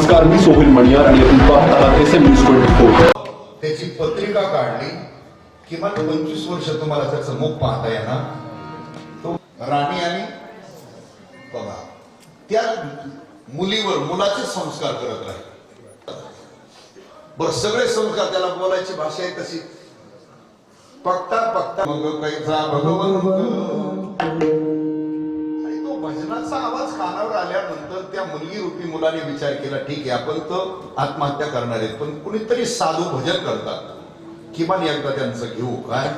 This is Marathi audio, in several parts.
नमस्कार, मी सोहेल मणियार आणि आपण पाहत आहात SM24. त्याची पत्रिका काढली. किमान 25 वर्ष तुम्हाला त्याचं मुख पाहता येणार. तो राणी आणि बघा त्या मुलीवर मुलाचे संस्कार करत राहील. बर सगळे संस्कार, त्याला बोलायची भाषा आहे तशी. पक्ता पक्ता मग कैसा भगवंत. आणि तो भजनाचा आवाज कानावर आल्यानंतर त्या मुलगी रूपी मुलाने विचार केला, ठीक आहे आपण तर आत्महत्या करणार आहेत, पण कुणीतरी साधू भजन करतात, किमान एकदा त्यांचं घेऊ. काय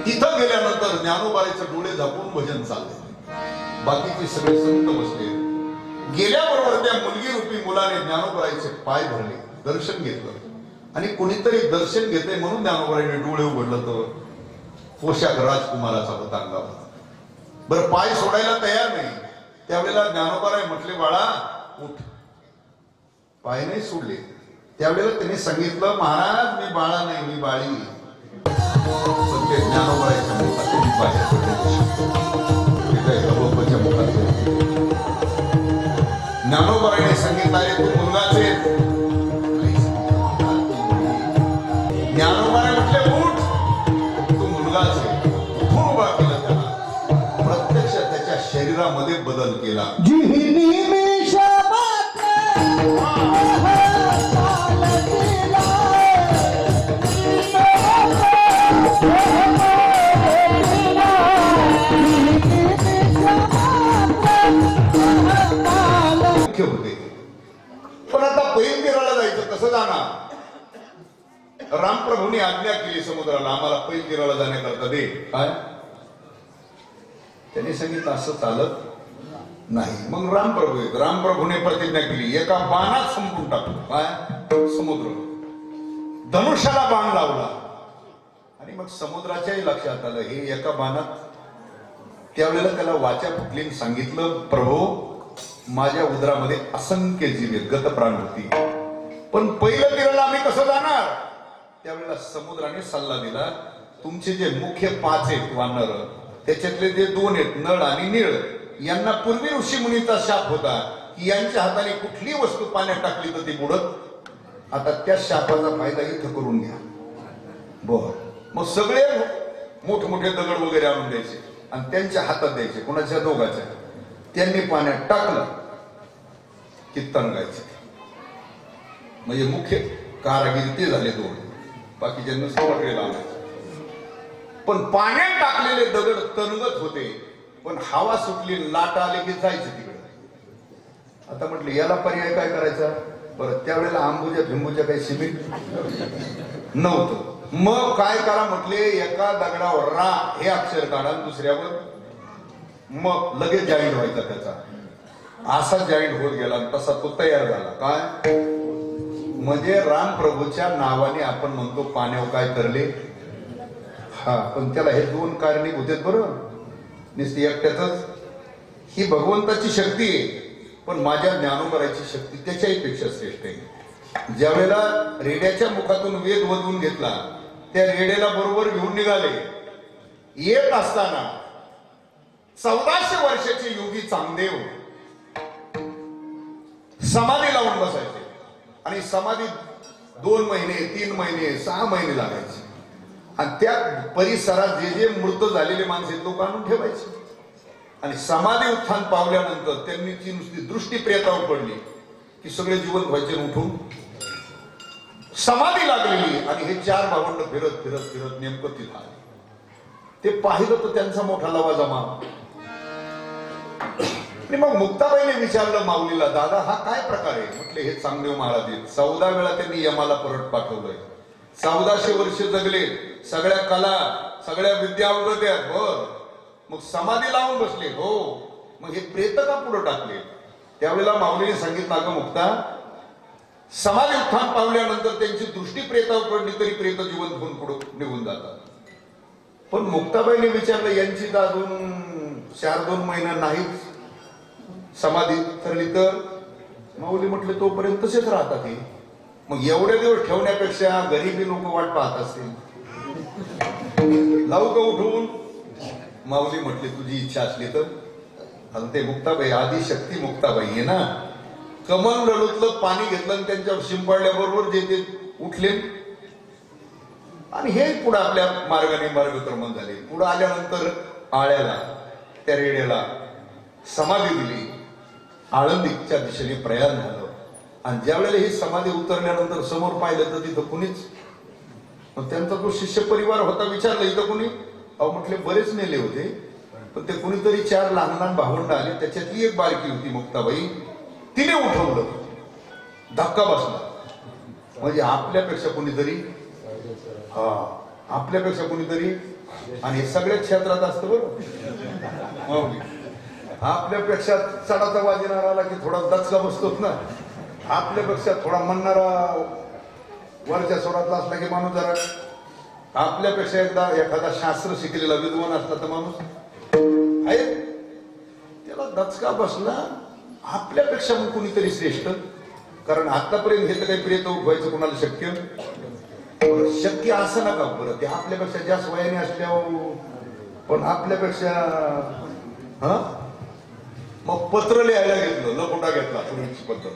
तिथं गेल्यानंतर ज्ञानोबाईचे डोळे झाकून भजन चालले. बाकीचे सगळे संत बसले. गेल्याबरोबर त्या मुलगी रूपी मुलाने ज्ञानोबाईचे पाय भरले, दर्शन घेतलं. आणि कुणीतरी दर्शन घेते म्हणून ज्ञानोबाईने डोळे उघडलं तर पोशाख राजकुमाराचा होता अंगावर. बरं पाय सोडायला तयार नाही. त्यावेळेला ज्ञानोबाराय म्हटले, बाळा उठ. पाय नाही सोडले. त्यावेळेला त्यांनी सांगितलं, महाराज मी बाळा नाही, मी बाळी. पण ते ज्ञानोबारायच्या मुखातून पाय ज्ञानोबारायने सांगितलं, अरे तू मुलगाच आहे. ज्ञानोबाराय म्हटले, उठ, तू मुलगाच आहे. उठून उभा केला त्याला. प्रत्यक्ष त्याच्या शरीरामध्ये बदल केला. मुख्य होते. पण आता पैलतीराला जायचं कसं जाणार? रामप्रभूंनी आज्ञा केली समुद्राला, आम्हाला पैलतीराला जाण्याकरता दे. काय त्यांनी सांगितलं, असं चालत नाही. मग रामप्रभूने प्रतिज्ञा केली, एका बाणात संपून टाकू. काय समुद्र, धनुष्याला बाण लावला. आणि मग समुद्राच्याही लक्षात आलं, हे एका बाणात. त्यावेळेला त्याला वाचा फुटली. सांगितलं, प्रभू माझ्या उदरामध्ये असंख्य जीव आहेत, गत प्राण होती, पण पहिलं तीराला आम्ही कसं जाणार? त्यावेळेला समुद्राने सल्ला दिला, तुमचे जे मुख्य 5 आहेत वानर, त्याच्यातले जे 2 आहेत नळ आणि नीळ, यांना पूर्वी ऋषी मुनीचा शाप होता की यांच्या हाताने कुठली वस्तू पाण्यात टाकली तर ती बुडत. आता त्या शापाचा फायदा इथं करून घ्या. बर मग सगळे मोठमोठे दगड वगैरे आणून द्यायचे आणि त्यांच्या हातात द्यायचे, कोणाच्या दोघाच्या. त्यांनी पाण्यात टाकलं की तणगायचे. म्हणजे मुख्य कारागिरी ते झाले 2. बाकीच्या नुसतं पटलेला आणायचं. पण पाण्यात टाकलेले दगड तणगत होते, पण हवा सुटली, लाटा आले की जायचे तिकडे. आता म्हटलं याला पर्याय काय करायचा? बरं त्यावेळेला आंबूच्या भिंबूच्या काही सिमेंट नव्हतं. मग काय करा म्हटले, एका दगडावर रा हे अक्षर काढा, दुसऱ्यावर मग लगेच जॉईंट व्हायचा त्याचा. असा जॉईंट होत गेला, तसा तो तयार झाला. काय म्हणजे रामप्रभूच्या नावाने आपण म्हणतो पाण्यावर काय करले. हा पण त्याला हे 2 कारणीभूत आहेत. बरोबर नुसती एकट्यातच ही भगवंताची शक्ती आहे, पण माझ्या ज्ञानोबारायची शक्ती त्याच्याही पेक्षा श्रेष्ठ आहे. ज्या वेळेला रेड्याच्या मुखातून वेद वधवून घेतला, त्या रेड्याला बरोबर घेऊन निघाले. येत असताना 1400 वर्षाचे योगी चांगदेव समाधी लावून बसायचे. आणि समाधी 2 महिने 3 महिने 6 महिने लागायचे. आणि त्या परिसरात जे मृत झालेले माणसे लोक आणून ठेवायचे. आणि समाधी उत्थान पावल्यानंतर त्यांनी ती नुसती दृष्टी प्रेतावर पडली की सगळे जिवंत व्हायचे. उठून समाधी लागलेली. आणि हे 4 भावंड फिरत फिरत फिरत नेमकं तिथं आले. ते पाहिलं तर त्यांचा मोठा लवाजमा. आणि मग मुक्ताबाईने विचारलं माऊलीला, दादा हा काय प्रकार आहे? म्हटले हे चांगदेव महाराज आहेत. 14 वेळा त्यांनी यमाला परत पाठवलंय. 1400 वर्ष जगले, सगळ्या कला सगळ्या विद्या अवगत आहेत. बर मग समाधी लावून बसले. हो मग हे प्रेत का पुढे टाकले? त्यावेळेला माऊलीने सांगितलं, अगं मुक्ता, समाधी उत्थान पावल्यानंतर त्यांची दृष्टी प्रेतावर पडली तरी प्रेत जिवंत होऊन पुढे निघून जातात. पण मुक्ताबाईने विचारलं, यांची तर अजून 4-2 महिना नाहीच समाधी ठरली तर? माऊली म्हटले तोपर्यंत तसेच राहतात हे. मग एवढे दिवस ठेवण्यापेक्षा गरीबी लोक वाट पाहत असतील, लावू का उठवून? माऊली म्हटली तुझी इच्छा असली तर. आणि ते मुक्ताबाई आदिशक्ती मुक्ताबाई आहे ना, कमल रडूतलं पाणी घेतलं आणि त्यांच्यावर शिंपडल्याबरोबर जे ते उठले आणि हे पुढे आपल्या मार्गाने मार्गक्रमण झाले. पुढे आल्यानंतर आळ्याला त्या रेड्याला समाधी दिली, आळंदीच्या दिशेने प्रयाण झालं. आणि ज्या वेळेला ही समाधी उतरल्यानंतर समोर पाहिलं तर तिथं कुणीच, त्यांचा तो शिष्य परिवार होता. विचारलं इथं कुणी? अहो म्हटले बरेच नेले होते, पण ते कुणीतरी 4 लहान लहान भावंड आले, त्याच्यातली एक बारकी होती मुक्ताबाई, तिने उठवलं. धक्का बसला. म्हणजे आपल्यापेक्षा कुणीतरी, हा आपल्यापेक्षा कुणीतरी, आणि सगळ्या क्षेत्रात असतं बरं. आपल्यापेक्षा चढाचा वाजणार आला की थोडा दचका बसतोच ना. आपल्यापेक्षा थोडा म्हणणारा वरच्या स्वरातला असला की माणूस जरा, आपल्यापेक्षा एकदा एखादा शास्त्र शिकलेला विद्वान असला तर माणूस आहे त्याला दचका बसला. आपल्यापेक्षा मग कुणीतरी श्रेष्ठ, कारण आतापर्यंत घेतलं काही प्रेत उठवायचं कोणाला शक्य असं नका बरं. ते आपल्यापेक्षा जास्त वयाने असल्यावर, पण आपल्यापेक्षा हा मग पत्र लिहायला घेतलं, लकोटा घेतला. पूर्वीची पद्धत.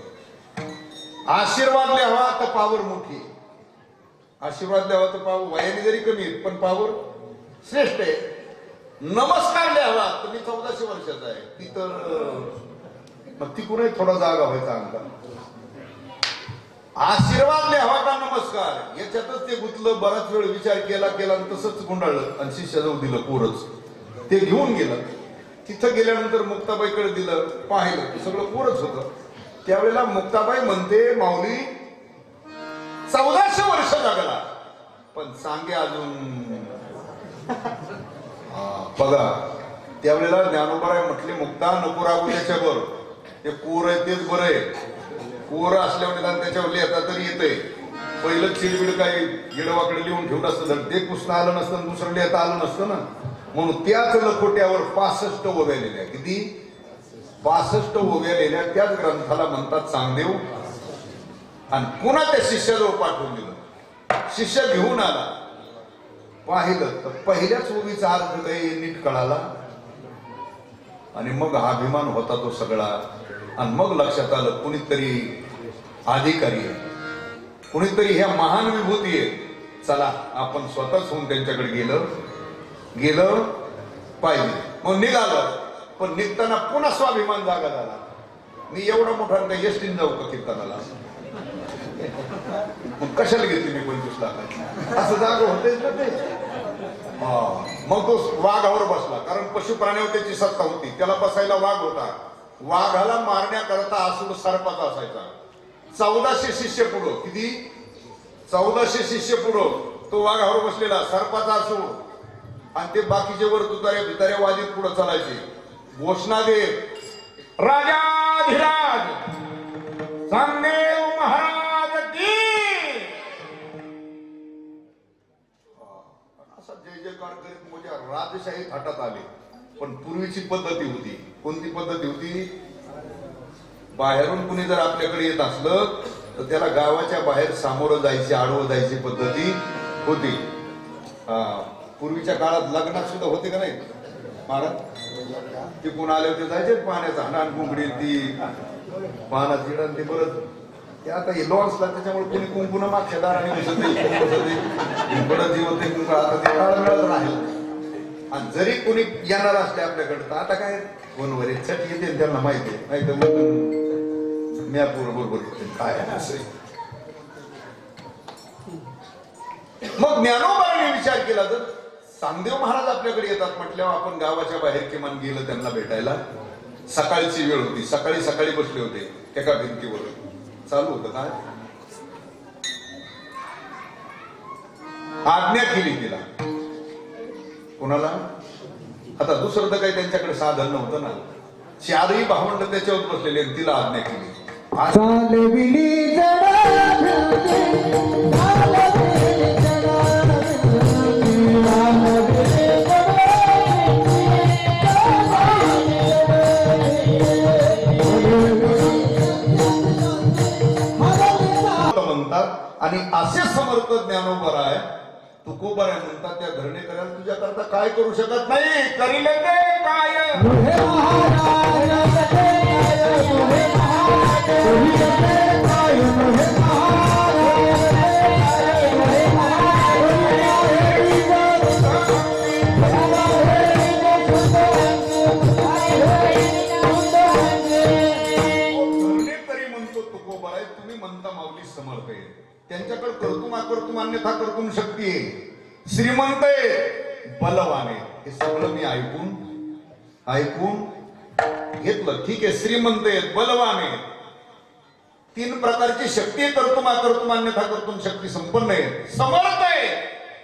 आशीर्वाद लिहावा तर पावर मोठी, आशीर्वाद लिहावा तर पावर वयाने जरी कमी आहेत पण पावर श्रेष्ठ आहे. नमस्कार लिहावा तर मी 1400 वर्षाचा आहे, ती तर मग ती कुणी थोडा जागा व्हायचा अंका. आशीर्वाद लिहावा का नमस्कार याच्यातच ते गुंतलं. बराच वेळ विचार केला आणि तसंच गुंडाळलं आणि शिष्याजवळ दिलं. पोरच ते घेऊन गेलं. तिथं गेल्यानंतर मुक्ताबाईकडे दिलं, पाहिलं सगळं पोरच होतं. त्यावेळेला मुक्ताबाई म्हणते, माऊली 1400 वर्ष जगला पण सांगे अजून. बघा त्यावेळेला ज्ञानोबाराय म्हटले, मुक्ता नको रागू त्याच्यावर, ते पोर आहे तेच बरं आहे. पोरं असल्यावर निदान त्याच्यावर लिहिता तरी येतंय. पहिलं चिडबिड काही गिडवाकडे लिहून ठेवलं असतं तर ते पुसणं आलं नसतं, दुसरं लिहिता आलं नसतं ना. म्हणून त्याच लखोट्यावर 65 ओव्या लिहिल्या. किती? 65 ओव्या लिहिल्या. त्याच ग्रंथाला म्हणतात चांगदेव. आणि पुन्हा त्या शिष्याजवळ पाठवून दिलं. शिष्य घेऊन आला, पाहिलं तर पहिल्याच ओवीचा अर्थ काही नीट कळाला. आणि मग हा अभिमान होता तो सगळा. आणि मग लक्षात आलं कुणीतरी अधिकारी आहे, कुणीतरी ह्या महान विभूती आहे. चला आपण स्वतःच होऊन त्यांच्याकडे गेलं पाहिजे. मग निघालं. पण निघताना पुन्हा स्वाभिमान जागा झाला. मी एवढा मोठा काही एसटीन जाऊ का कीर्तनाला? मग कशाला घेतली मी 25 लाख? असं जागा होतेच ना ते. मग तो वाघावर बसला, कारण पशु प्राण्यावर त्याची सत्ता होती. त्याला बसायला वाघ होता. वाघाला मारण्याकरता आसूड सर्पाचा असायचा. 1400 शिष्य पुढं. किती? 1400 शिष्य पुढं. तो वाघावर बसलेला, सर्पाचा आसूड. आणि ते बाकीचे वर तुताऱ्या वाजीत पुढे चालायचे. घोषणा दे, राजाधिराज चांगदेव महाराज की. असा जय जयकार करीत मोठ्या राजशाही थाटात आले. पण पूर्वीची पद्धती होती. कोणती पद्धती होती? बाहेरून कुणी जर आपल्याकडे येत असलं तर त्याला गावाच्या बाहेर सामोरं जायची, आडवं जायची पद्धती होती. पूर्वीच्या काळात लग्नात सुद्धा होते का नाही महाराज? ते कोण आले होते जायचे पाण्याचा हणान कुंकडी, ती पाना चिडण, ते परत ते आता हे लॉन्सला त्याच्यामुळे कोणी कुंकुन मागच्या दाराने बरं जीव होते कुंकू. आता ते काळ मिळत राहील. आणि जरी कोणी येणार असले आपल्याकडे तर आता काय फोनवर चट येते त्यांना माहिती आहे, नाही तर मग म्या बरोबर काय असं. मग ज्ञानोबाने विचार केला, तर चांगदेव महाराज आपल्याकडे येतात म्हटल्यावर आपण गावाच्या बाहेर किमान गेलं त्यांना भेटायला. सकाळची वेळ होती. सकाळी बसले होते एका भिंतीवर. चालू होतं काय, आज्ञा केली तिला. कोणाला? आता दुसरं तर काही त्यांच्याकडे साधन नव्हतं ना. 4ही भावंड त्याच्यावर बसलेले, तिला आज्ञा केली. म्हणतात. आणि असे समर्थ ज्ञानोबराय तुकोबराय म्हणतात, त्या धरणे करायला तुझ्या करता काय करू शकत नाही, करील ते काय. धरणे तरी म्हणतो तुकोबा आहे, तुम्ही म्हणता माऊली समर्थ आहे. त्यांच्याकडे कर्तुम अकर्तुम अन्यथा कर्तुम शक्ती आहे, श्रीमंत आहे, बलवान आहे. हे सगळं मी ऐकून घेतलं. ठीक आहे, श्रीमंत आहेत, बलवान आहेत, 3 प्रकारची शक्ती आहे, कर्तुम अकर्तुम अन्यथा कर्तुम शक्ती संपन्न आहे, समर्थ आहे,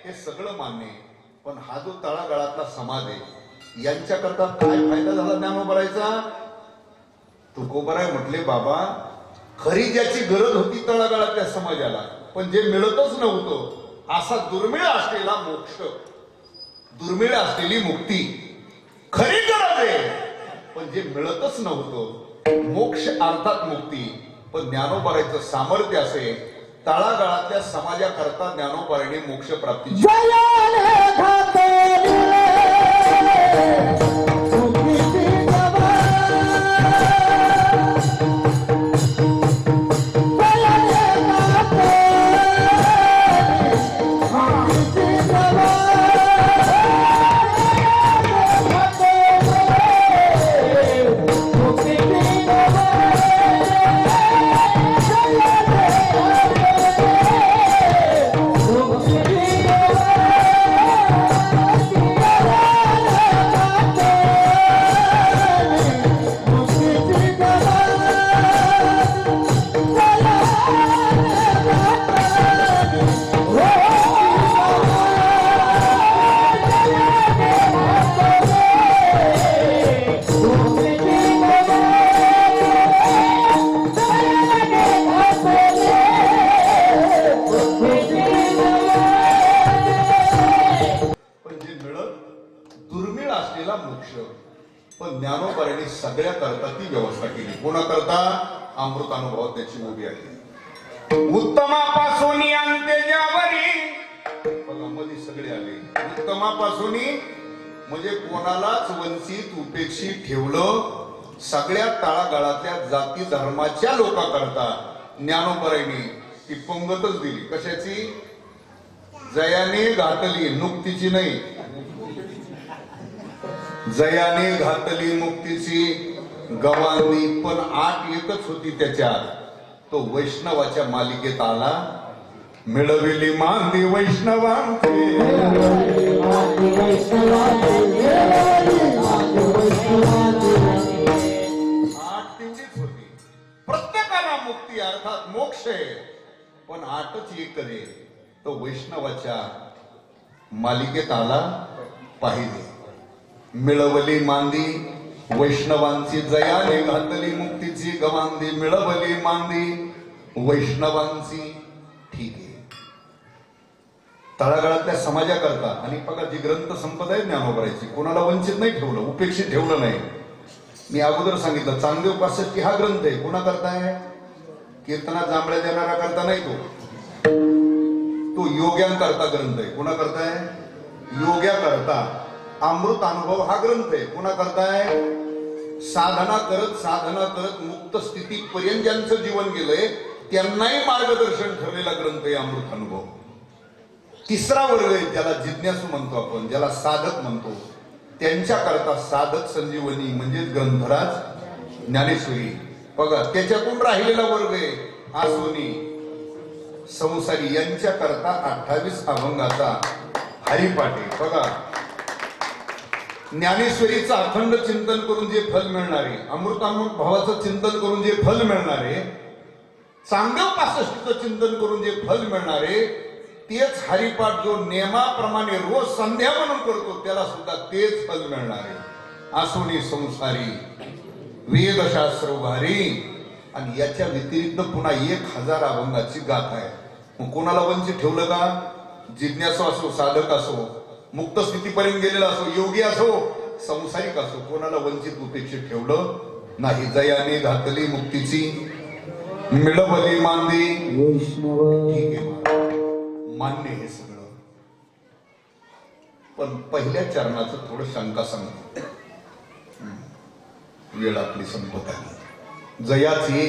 हे सगळं मान्य आहे. पण हा जो तळागाळातला समाज आहे, यांच्याकरता काय फायदा झाला ज्ञानोबरायचा? तुकोबराय म्हटले, बाबा खरी ज्याची गरज होती तळागाळातल्या समाजाला, पण जे मिळतच नव्हतं, असा दुर्मिळ असलेला मोक्ष, दुर्मिळ असलेली मुक्ती खरी गरज आहे, पण जे मिळतच नव्हतं, मोक्ष अर्थात मुक्ती. पण ज्ञानोबरायचं सामर्थ्य असे, तळागाळातल्या समाजाकरता ज्ञानोबरायने मोक्ष प्राप्ती मोक्ष. पण ज्ञानोबरांनी सगळ्या करता ती व्यवस्था केली. कोणाकरता? अमृत अनुभवात त्याची उभी आहे. उत्तमापासून अंत्यजावरी मध्ये सगळे आले. उत्तमापासून म्हणजे कोणालाच वंचित उपेक्षित ठेवलं. सगळ्या तळागाळातल्या जाती धर्माच्या लोकांकरता ज्ञानोबरांनी ती पंगतच दिली. कशाची? जयाने घातली, नुक्तीची नाही. जयाने घातली मुक्तीची गवांनी. पण 8 एकच होती त्याच्यात. तो वैष्णवाच्या मालिकेत आला. मिळविली मांदी वैष्णवांची. 8 तेवढीच होती. प्रत्येकाला मुक्ती अर्थात मोक्ष आहे. पण 8च एक करे. तो वैष्णवाच्या मालिकेत आला. पाहिजे मिळवली मांदी वैष्णवांची. जयाने घातली मुक्तीची गवांदी. मिळवली मांदी वैष्णवांची. ठीक आहे. तळागाळातल्या समाजाकरता. आणि बघा जी ग्रंथ संपदा आहे ज्ञानोबरांची, कोणाला वंचित नाही ठेवलं, उपेक्षित ठेवलं नाही. मी अगोदर सांगितलं चांगदेव 65 हा ग्रंथ आहे. कोणा करताय? कीर्तना जांभळ्या देणारा करता नाही. तो योग्यांकरता ग्रंथ आहे. कोणा करताय? योग्या करता. अमृत अनुभव हा ग्रंथ आहे. कोणा करताय? साधना करत मुक्त स्थितीपर्यंत ज्यांचं जीवन गेलंय त्यांनाही मार्गदर्शन ठरलेला ग्रंथ आहे अमृत अनुभव. तिसरा वर्ग आहे ज्याला जिज्ञासू म्हणतो आपण, ज्याला साधक म्हणतो. त्यांच्याकरता साधक संजीवनी म्हणजे ग्रंथराज ज्ञानेश्वरी. बघा त्याच्यातून राहिलेला वर्ग आहे आसोनी संसारी. यांच्याकरता 28 अभंगाचा हरिपाठ आहे. बघा ज्ञानेश्वरीचं अखंड चिंतन करून जे फल मिळणारे, अमृतानुभवाचं चिंतन करून जे फल मिळणारे, चांगदेव 65चं चिंतन करून जे फल मिळणारे, तेच हरिपाठ जो नियमाप्रमाणे रोज संध्या म्हणून करतो त्याला सुद्धा तेच फल मिळणारे. आसोनी संसारी वेदशास्त्र भारी. आणि याच्या व्यतिरिक्त पुन्हा 1000 अभंगाची गाथा आहे. मग कोणाला वंचित ठेवलं का? जिज्ञासू असो, साधक असो, मुक्त स्थितीपर्यंत गेलेला असो, योगी असो, संसारिक असो, कोणाला वंचित उपेक्षित ठेवलं नाही. जयाने घातली मुक्तीची मिळवली मांदी वैष्णव. ठीक आहे, मान्य हे सगळं. पण पहिल्या चरणाचं थोडं शंका सांगतो. वेळ आपली संपत आली. जयाची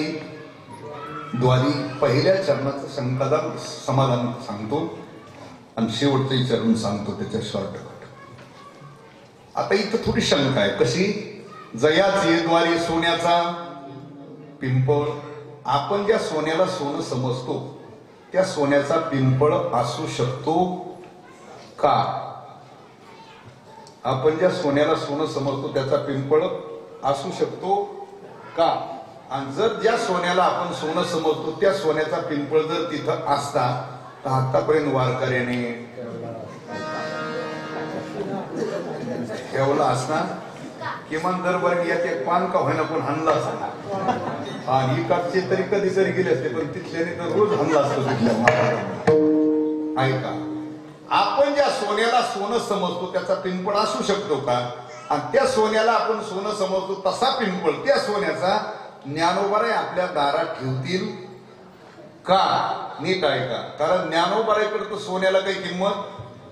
द्वारी पहिल्या चरणाचं संकलन समाधान सांगतो आणि शेवटचंही चरण सांगतो त्याच्या शॉर्टकट. आता इथं थोडी शंका आहे. कशी? जयाचे द्वारी सोन्याचा पिंपळ. आपण ज्या सोन्याला सोनं समजतो त्या सोन्याचा पिंपळ असू शकतो का? आपण ज्या सोन्याला सोनं समजतो त्याचा पिंपळ असू शकतो का? आणि जर ज्या सोन्याला आपण सोनं समजतो त्या सोन्याचा पिंपळ जर तिथं असता तर आतापर्यंत वारकऱ्याने ठेवला असता. किमान दरबार यात एक पान का होईना पण हाणला असता. आणि इकडचे तरी कधीतरी गेले असते पण तिथल्याने तर रोज हाणला असतो तिथल्या महाराजांना. ऐका, आपण ज्या सोन्याला सोनं समजतो त्याचा पिंपळ असू शकतो का? आणि त्या सोन्याला आपण सोनं समजतो तसा पिंपळ त्या सोन्याचा ज्ञानोबाराय आपल्या दारात ठेवतील का? नीट ऐका, कारण ज्ञानोबारायकडे तर सोन्याला काही किंमत,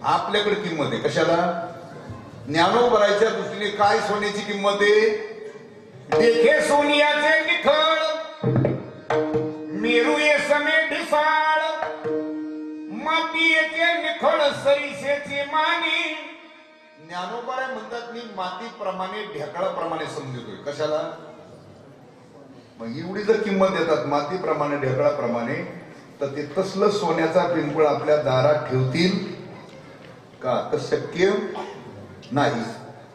आपल्याकडे किंमत आहे. कशाला? ज्ञानोबारायच्या दृष्टीने काय सोन्याची किंमत आहे? देखे सोनियाचे निखळ, मेरुये समे ढिसाळ, मातीयेचे निखळ सरीसेचे मानी. ज्ञानोबाराय म्हणतात मी मातीप्रमाणे ढेकळाप्रमाणे समजतोय. कशाला? मग एवढी जर किंमत देतात मातीप्रमाणे ढेकळाप्रमाणे, तर ते तसलं सोन्याचा पिंपळ आपल्या दारात ठेवतील का? तर शक्य नाही.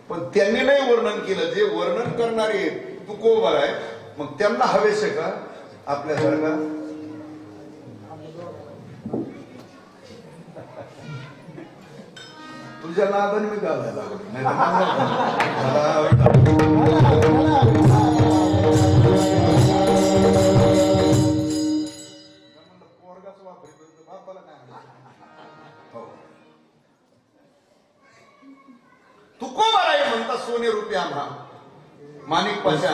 पण त्यांनी नाही वर्णन केलं. जे वर्णन करणारे तुकोबर आहे मग त्यांना हवेशे का आपल्यासारखा? तुझ्या नादाने मी घालायला लागलो नाही पोरगाच वापरतो बापाला काय. तुकोबाराय म्हणतात सोने रुपये आम्हा माणिक पाशा.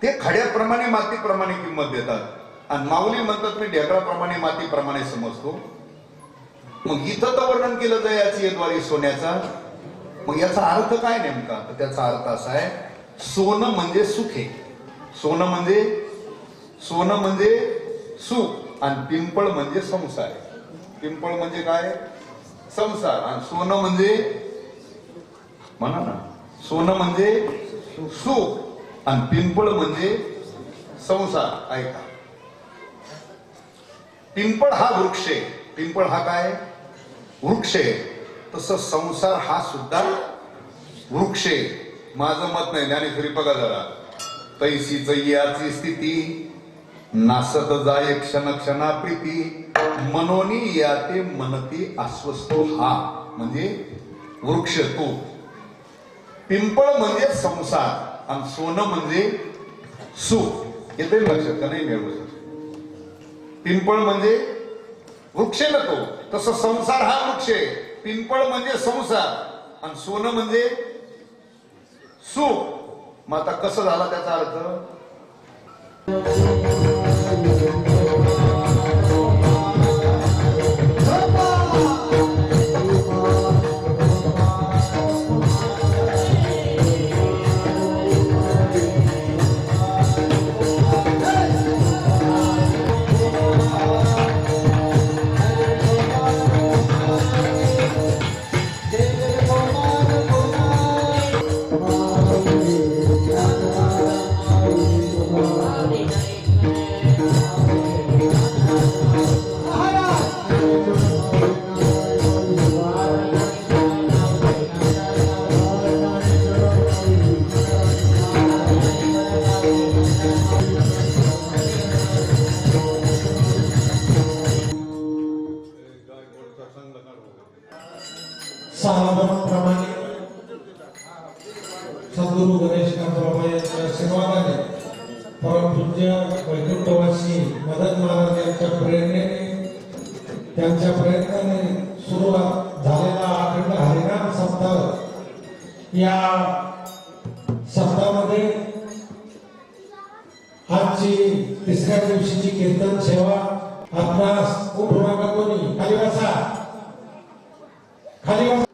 ते खड्याप्रमाणे मातीप्रमाणे किंमत देतात. आणि माऊली म्हणतात मी ढेकळाप्रमाणे मातीप्रमाणे समजतो. मग इथं तर वर्णन केलं जयाची द्वारी सोन्याचा. मग याचा अर्थ काय नेमका? तर त्याचा अर्थ असा आहे, सोनं म्हणजे सुख आहे. सोनं म्हणजे सुख आणि पिंपळ म्हणजे संसार. पिंपळ म्हणजे काय? संसार. आणि सोनं म्हणजे म्हणा ना, सोनं म्हणजे सुख आणि पिंपळ म्हणजे संसार. ऐका, पिंपळ हा वृक्ष आहे. पिंपळ हा काय? वृक्ष आहे. तसं संसार हा सुद्धा वृक्ष आहे. माझं मत नाही, ज्ञानेश्वरी बघा जरा. तैसीच याची स्थिती नासत जाय क्षण क्षणा प्रीती, मनोनी याते मनती अस्वस्थो. हा म्हणजे वृक्ष तो. पिंपळ म्हणजे संसार आणि सोनं म्हणजे सुख. येते लक्षात का नाही मिळवत? पिंपळ म्हणजे वृक्ष ना तो, तसं संसार हा वृक्ष आहे. पिंपळ म्हणजे संसार आणि सोनं म्हणजे सुख. मग आता कसं झाला त्याचा अर्थ? सालाबादप्रमाणे सद्गुरु गणेशकांत बाबा यांच्या आशीर्वादाने परमपूज्य वैकुंठवासी मदन महाराज यांच्या प्रेरणेने, त्यांच्या प्रयत्नाने सुरुवात झालेला अखंड हरिनाम सप्ताह, या सप्ताहामध्ये आजची तिसऱ्या दिवशीची कीर्तन सेवा आपणास उठू नका कोणी, खाली बसा, खाली बसा.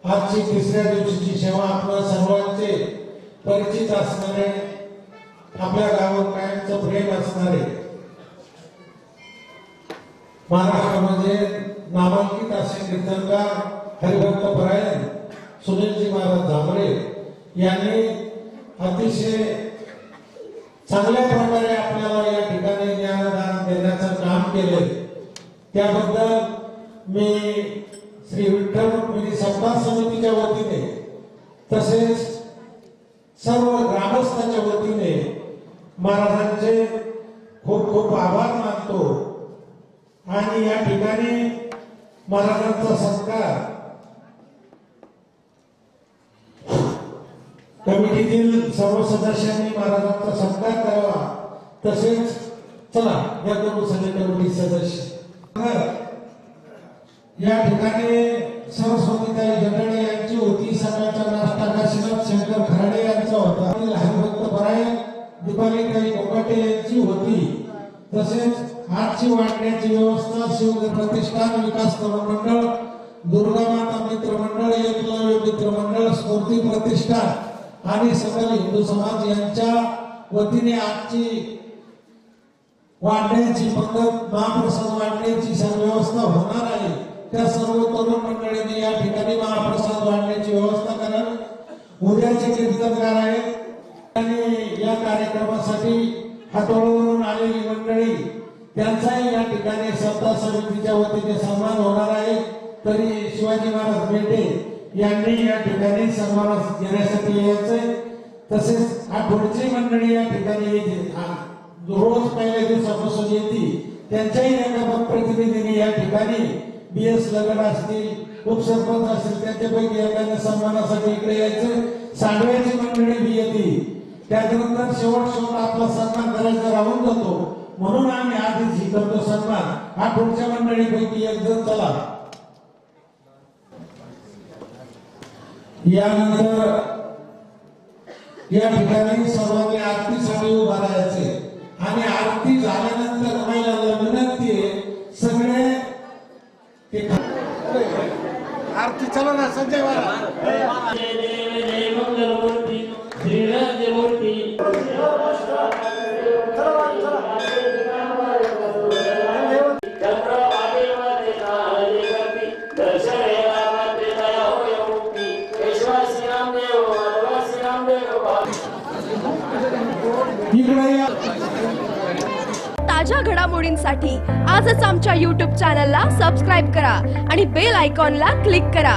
आजची तिसऱ्या दिवशीची सेवा आपल्या सर्वांचे परिचित असणारे आपल्या गावावर कायमचं प्रेम असणारे महाराष्ट्रामध्ये नामांकित असे कीर्तनकार हरिभक्त परायण सुनीलजी महाराज झांबरे यांनी अतिशय चांगल्या प्रकारे आपल्याला या ठिकाणी ज्ञानदान देण्याचं काम केले त्याबद्दल मी श्री विठ्ठल रुक्मिणी सप्ताह समितीच्या वतीने तसेच सर्व ग्रामस्थांच्या वतीने महाराजांचे खूप खूप आभार मानतो आणि या ठिकाणी महाराजांचा सत्कार कमिटीतील सर्व सदस्यांनी महाराजांचा सत्कार करावा तसेच चला या करू सगळे कमिटी सदस्य या ठिकाणी सरस्वतीताई जगडे यांची होती सकाळचा नाश्ता काशीनाथ शंकर खराडे यांचा होता हरिभक्त परायण दीपालीताई कोकाटे यांची होती तसेच आजची वाटण्याची व्यवस्था शिवगण प्रतिष्ठान विकास तरुण मंडळ दुर्गा माता मित्र मंडळ एकलव्य मित्र मंडळ स्फूर्ती प्रतिष्ठान आणि सकल हिंदू समाज यांच्या वतीने आजची वाढण्याची पद्धत महाप्रसाद वाढण्याची व्यवस्था होणार आहे त्या सर्व तरुण मंडळींनी या ठिकाणी महाप्रसाद वाढण्याची व्यवस्था करावी उद्याचे कीर्तनकार आहेत आणि या कार्यक्रमासाठी हातोळवरून आलेली मंडळी त्यांचाही या ठिकाणी सत्ता समितीच्या वतीने सन्मान होणार आहे तरी शिवाजी महाराज बेटे यांनी या ठिकाणी सन्मान घेण्यासाठी यायचे तसेच पुढची मंडळी या ठिकाणी रोज पहिल्या दिवसापासून येते त्यांच्याही एका प्रतिनिधीने या ठिकाणी BS लगड असतील उपसरपंच असतील त्यांच्यापैकी एकाने सन्मानासाठी इकडे यायचं सांडव्याची मंडळी बी येते त्यानंतर शेवट आपला सन्मान करायचा राहून जातो म्हणून आम्ही आधीच ही करतो सन्मान हा पुढच्या मंडळीपैकी एक जण चला यानंतर या ठिकाणी सर्वांनी आरतीसाठी उभा राहायचे आणि आरती झाल्यानंतर महिलांना विनंती आहे सगळे आरती चला ना संजय महाराज जय मंगलमूर्ती श्रीराजमूर्ती ताज्या घडामोडींसाठी आजच आमच्या YouTube चॅनलला सबस्क्राईब करा आणि बेल आयकॉनला क्लिक करा.